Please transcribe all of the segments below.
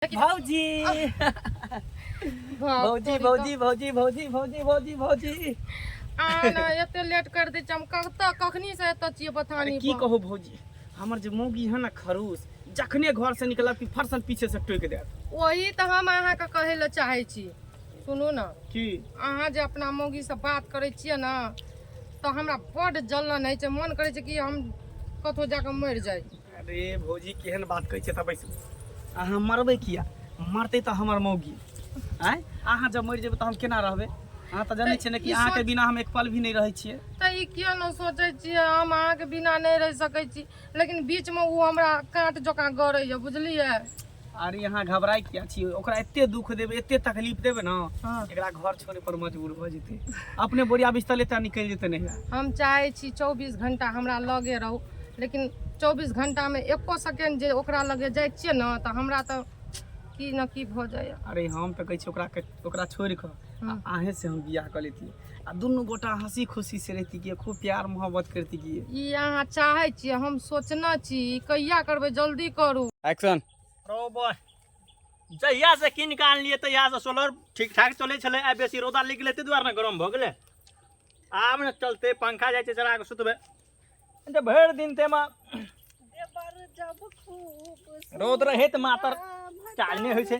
भौजी भौजी भौजी भौजी भौजी भौजी भौजी भौजी आना एते लेट कर दे हम कखनी से एत छिए बतानी की कहू भौजी हमर जे मौगी है ना खरूस जखने घर से निकलब कि फरसन पीछे से टोक दे वही तो हम अहाँ के कहे ले चाहे छी। सुनू ना की अहाँ जे अपना मौगी से बात करे छिए ना तो हमरा बड़ जलन है, मन करे छै कि हम कतो जाके मर जाए। अरे भौजी केहन बात कहै छै त बैसू अहाँ मरबै किया मरते तो हमर मौगी आय अहाँ जब मर जेबै तो हम केना रहबै। अहाँ तो जानै छियै ने कि अहाँ के बिना हम एक पल भी नहीं रहै छियै। त ई किया न सोचै छियै हम अहाँ के बिना नहीं रह सकै छी, लेकिन बीच में वो हमरा कांट जका गरै है बुझलियै। अरे यहाँ घबराई किया छी ओकरा एते दुख देबे एते तकलीफ देबे ना हाँ। एकरा घर छोड़े पर मजबूर भ जेतै अपने बोरिया बिस्तर लेता निकल जेतै नहीं। हम चाहे छी 24 घंटा हमरा लगे रहू, लेकिन 24 घंटा में एको सेकेंड जे ओकरा लगे जाय छियै ना तो हमरा तो की न की भ जाय। अरे हम तो कहै छी ओकरा छोड़ के आहे से हम बियाह कर लेती आ दुनू गोटा हंसी खुशी से रहती कि खूब प्यार मोहब्बत करती कि ई अहाँ चाहे छी, हम सोचना छी कहिया करबै जल्दी करू। एक्शन बरोबर जहिया से कीन के आनलिए तहिया से सोलर ठीक ठाक चले छले आ बेसी रौदा लिख लेते द्वार ने गरम भ गेले आब ने चलते पंखा जाय छै चला के सुतबे जे भर दिन ते में रौद रहे त मातर चाल नहीं होय छै।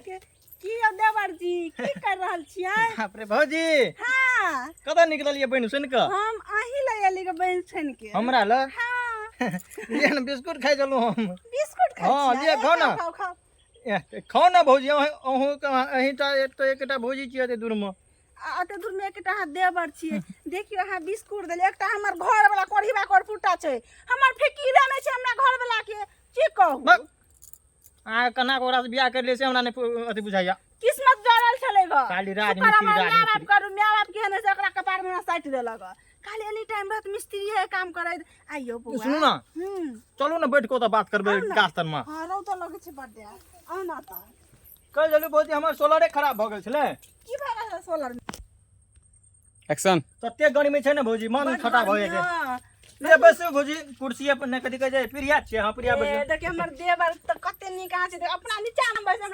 की देवर जी की कर रहल छियै? बाप रे भौजी हां कदा निकललिए बहिन सुन के हम अही ले एली के बहन छन के हमरा ल हां ये न बिस्कुट खाइ चलू हम बिस्कुट खाइ हाँ, छियै? लिअ, खाउ न। खाउ खाउ खाओ ना भौजी अहूँ अहीं तो एकटा भौजी छियै दूर में अते दूर में एकटा हाथ देवर छियै देखियो अहाँ बिस्कुट देली एकटा हमर घर वाला कोढ़ीबा कोढ़ फुटा छै हमर फिकीरे नै छै हमरा घर वाला के की कहू। आ कना को ओकरा से बियाह कर ले से हमरा नहीं अथी बुझाइया किस्मत जरल छलै ग खाली राजनीति करू माय बाप के ने से ओकरा कपार में साइट देलक खाली एनी टाइम बात मिस्त्री है काम करे आइयो बुआ सुनू ना चलू ना बैठ को तो बात करबे गाछ तर में। हां रौ तो लगे छै बड्डे आ ना त कह जलू भौजी हमर सोलरे खराब भ गेल छले की भऽ गेल सोलर एक्शन तते गर्मी छै ने भौजी मन खटा भ जाइ छै। हां ले बैसू भौजी कुर्सी पर ने कथि कह जाय प्रिया छै हां प्रिया बैसू देखिए हमर देवर त कते निक आ छै अपना नीचा में बैस हमरा